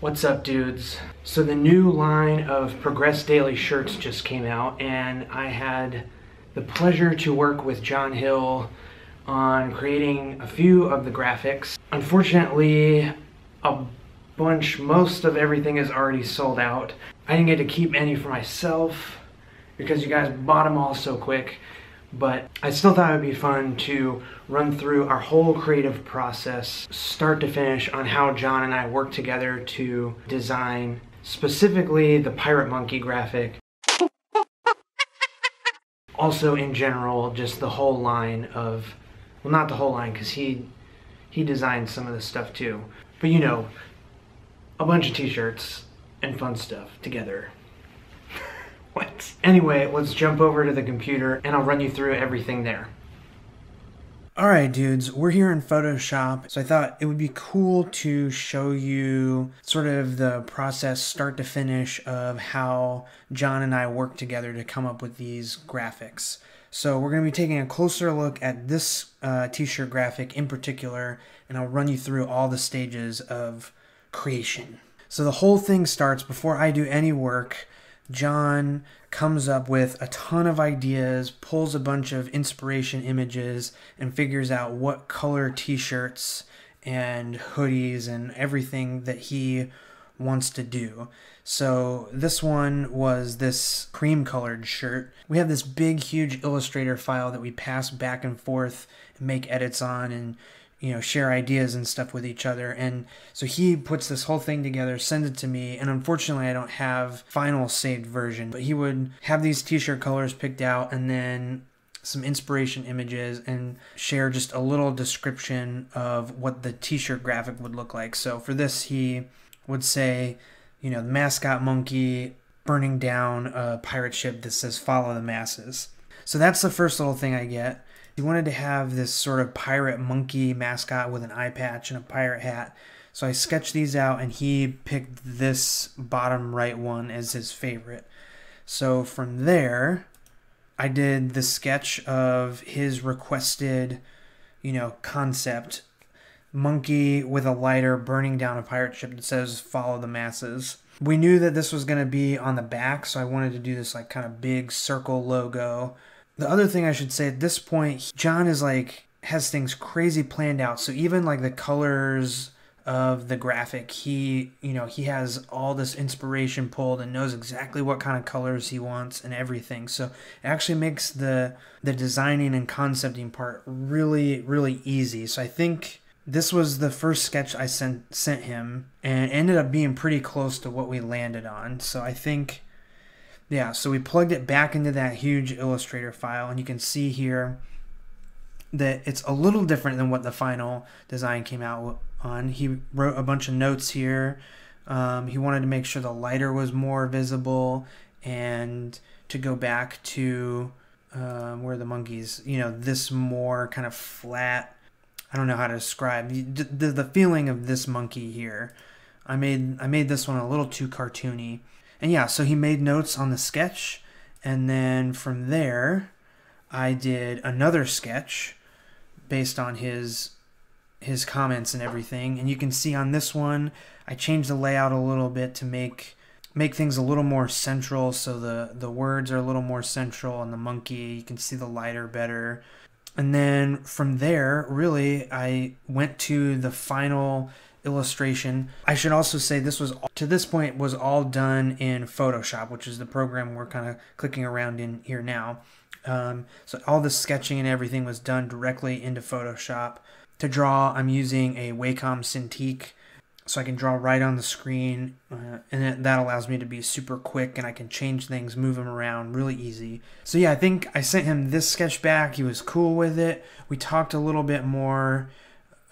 What's up, dudes? So the new line of Progress Daily shirts just came out, and I had the pleasure to work with John Hill on creating a few of the graphics. Unfortunately, most of everything is already sold out. I didn't get to keep any for myself because you guys bought them all so quick, but I still thought it would be fun to run through our whole creative process, start to finish, on how John and I worked together to design specifically the Pirate Monkey graphic. Also, in general, just the whole line of, well, not the whole line because he designed some of the stuff too, but you know, a bunch of t-shirts and fun stuff together. What? Anyway, let's jump over to the computer and I'll run you through everything there. Alright dudes, we're here in Photoshop, so I thought it would be cool to show you sort of the process start to finish of how John and I worked together to come up with these graphics. So we're going to be taking a closer look at this t-shirt graphic in particular, and I'll run you through all the stages of creation. So the whole thing starts before I do any work. John comes up with a ton of ideas, pulls a bunch of inspiration images, and figures out what color t-shirts and hoodies and everything that he wants to do. So this one was this cream colored shirt. We have this big huge Illustrator file that we pass back and forth and make edits on, and share ideas and stuff with each other. And so he puts this whole thing together, sends it to me, and unfortunately I don't have final saved version, but he would have these t-shirt colors picked out and then some inspiration images and share just a little description of what the t-shirt graphic would look like. So for this he would say, the mascot monkey burning down a pirate ship that says "Follow the Masses." So that's the first little thing I get. He wanted to have this sort of pirate monkey mascot with an eye patch and a pirate hat. So I sketched these out and he picked this bottom right one as his favorite. So from there, I did the sketch of his requested, concept. Monkey with a lighter burning down a pirate ship that says "Follow the Masses." We knew that this was going to be on the back, so I wanted to do this like kind of big circle logo. The other thing I should say at this point, John has things crazy planned out. So even like the colors of the graphic, he has all this inspiration pulled and knows exactly what kind of colors he wants and everything. So it actually makes the designing and concepting part really, really easy. So I think this was the first sketch I sent him, and it ended up being pretty close to what we landed on. So I think, yeah, so we plugged it back into that huge Illustrator file, and you can see here that it's a little different than what the final design came out on. He wrote a bunch of notes here. He wanted to make sure the lighter was more visible, and to go back to where the monkeys, this more kind of flat, I don't know how to describe the feeling of this monkey here. I made this one a little too cartoony. And yeah, so he made notes on the sketch, and then from there I did another sketch based on his comments and everything. And you can see on this one I changed the layout a little bit to make things a little more central, so the words are a little more central, and the monkey, you can see the lighter better. And then from there, really, I went to the final illustration. I should also say this was, to this point, was all done in Photoshop, which is the program we're kind of clicking around in here now. So all the sketching and everything was done directly into Photoshop. To draw, I'm using a Wacom Cintiq, so I can draw right on the screen, and that allows me to be super quick, and I can change things, move them around really easy. So yeah, I think I sent him this sketch back. He was cool with it. We talked a little bit more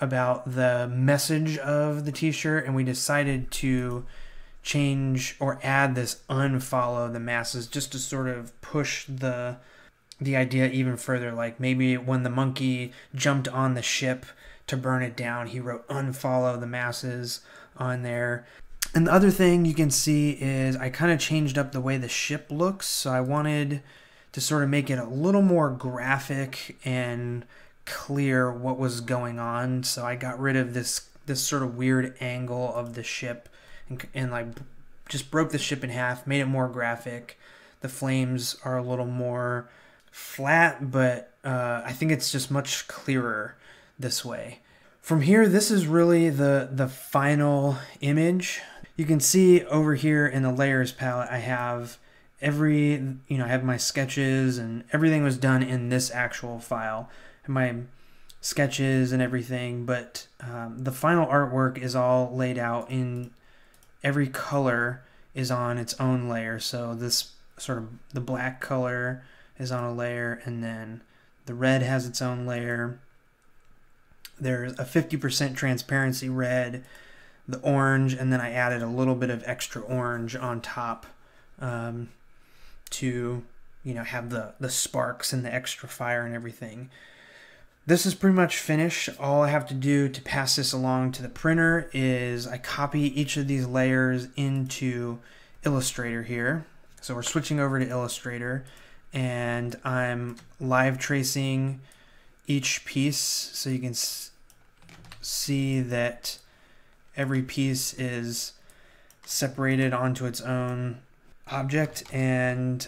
about the message of the t-shirt, and we decided to change or add this "Unfollow the Masses" just to sort of push the idea even further. Like maybe when the monkey jumped on the ship to burn it down, he wrote "Unfollow the Masses" on there. And the other thing you can see is I kind of changed up the way the ship looks. So I wanted to sort of make it a little more graphic and clear what was going on. So I got rid of this sort of weird angle of the ship and like just broke the ship in half, made it more graphic. The flames are a little more flat, but I think it's just much clearer this way. From here, this is really the final image. You can see over here in the layers palette, I have I have my sketches, and everything was done in this actual file, and my sketches and everything, but the final artwork is all laid out in every color is on its own layer. So this sort of the black color is on a layer, and then the red has its own layer. There's a 50% transparency red, the orange, and then I added a little bit of extra orange on top to have the sparks and the extra fire and everything. This is pretty much finished. All I have to do to pass this along to the printer is I copy each of these layers into Illustrator here. So we're switching over to Illustrator, and I'm live tracing each piece so you can see that every piece is separated onto its own object, and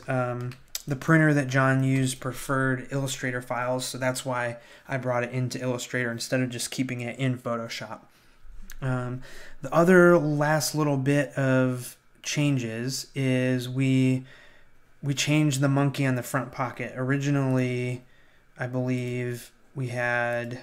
the printer that John used preferred Illustrator files, so that's why I brought it into Illustrator instead of just keeping it in Photoshop. The other last little bit of changes is we changed the monkey on the front pocket. Originally, I believe we had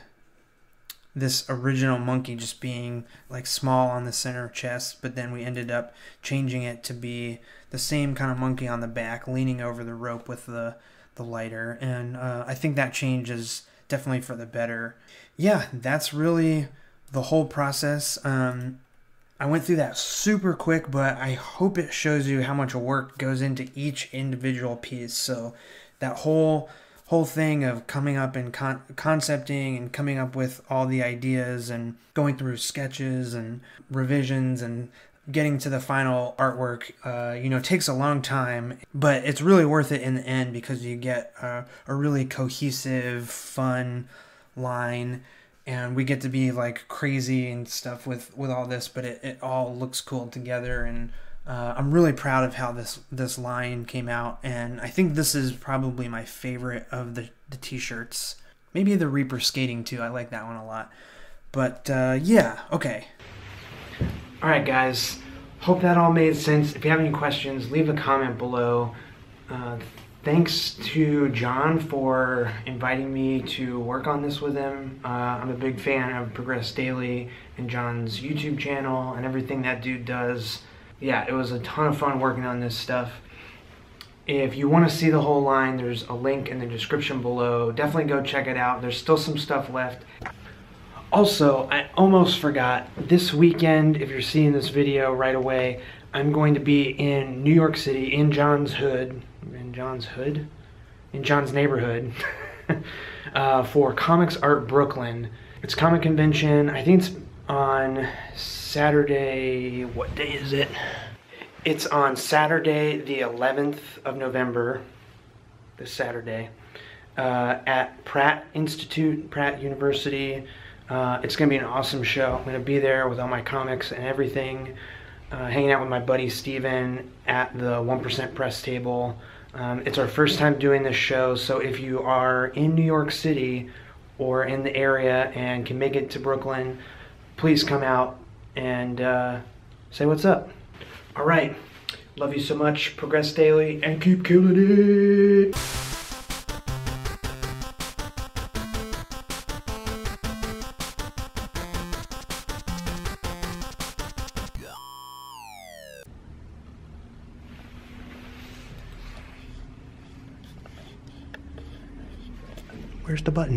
this original monkey just being like small on the center chest, but then we ended up changing it to be the same kind of monkey on the back, leaning over the rope with the lighter, and I think that change is definitely for the better. Yeah, that's really the whole process. I went through that super quick, but I hope it shows you how much work goes into each individual piece. So that whole thing of coming up and concepting and coming up with all the ideas and going through sketches and revisions and getting to the final artwork, takes a long time, but it's really worth it in the end because you get a really cohesive, fun line, and we get to be like crazy and stuff with all this, but it all looks cool together, and I'm really proud of how this line came out, and I think this is probably my favorite of the t-shirts. Maybe the Reaper Skating too, I like that one a lot. But yeah, okay. Alright guys, hope that all made sense. If you have any questions, leave a comment below. Thanks to John for inviting me to work on this with him. I'm a big fan of Progress Daily and John's YouTube channel and everything that dude does. Yeah, it was a ton of fun working on this stuff. If you want to see the whole line, there's a link in the description below. Definitely go check it out. There's still some stuff left. Also, I almost forgot, this weekend, if you're seeing this video right away, I'm going to be in New York City, in John's neighborhood, for Comics Art Brooklyn. It's comic convention. I think it's on Saturday. What day is it? It's on Saturday, the 11th of November, this Saturday, at Pratt University. It's going to be an awesome show. I'm going to be there with all my comics and everything, hanging out with my buddy Steven at the 1% press table. It's our first time doing this show, so if you are in New York City or in the area and can make it to Brooklyn, please come out and say what's up. All right, love you so much, Progress Daily, and keep killing it. Where's the button?